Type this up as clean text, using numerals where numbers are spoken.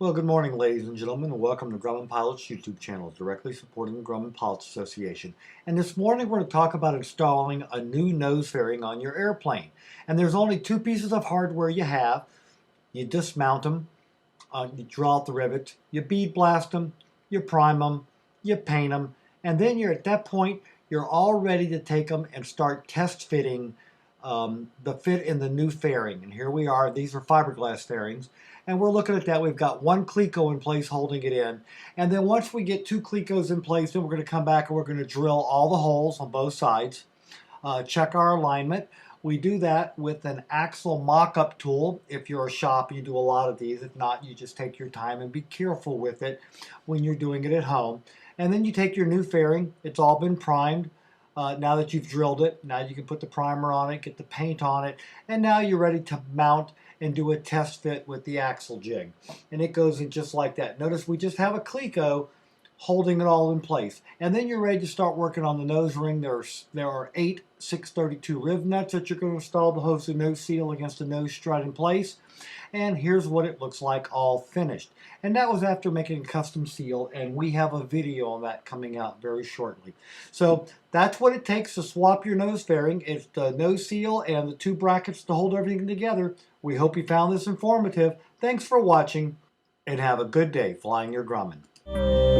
Well, good morning, ladies and gentlemen, and welcome to Grumman Pilot's YouTube channel, directly supporting the Grumman Pilots Association. And this morning we're going to talk about installing a new nose fairing on your airplane. And there's only two pieces of hardware you have. You dismount them, you draw out the rivets, you bead blast them, you prime them, you paint them, and then you're at that point, you're all ready to take them and start test fitting the fit in the new fairing. And here we are. These are fiberglass fairings. And we're looking at that. We've got one cleco in place holding it in. And then once we get two clecos in place, then we're going to come back and we're going to drill all the holes on both sides. Check our alignment. We do that with an axle mock-up tool. If you're a shop, you do a lot of these. If not, you just take your time and be careful with it when you're doing it at home. And then you take your new fairing. It's all been primed. Now that you've drilled it, now you can put the primer on it, get the paint on it, and now you're ready to mount and do a test fit with the axle jig. And it goes in just like that. Notice we just have a cleco holding it all in place. And then you're ready to start working on the nose ring. There are 8 632 Rivnuts that you're going to install to hold the nose seal against the nose strut in place. And here's what it looks like all finished. And that was after making a custom seal, and we have a video on that coming out very shortly. So that's what it takes to swap your nose fairing. It's the nose seal and the 2 brackets to hold everything together. We hope you found this informative. Thanks for watching, and have a good day flying your Grumman.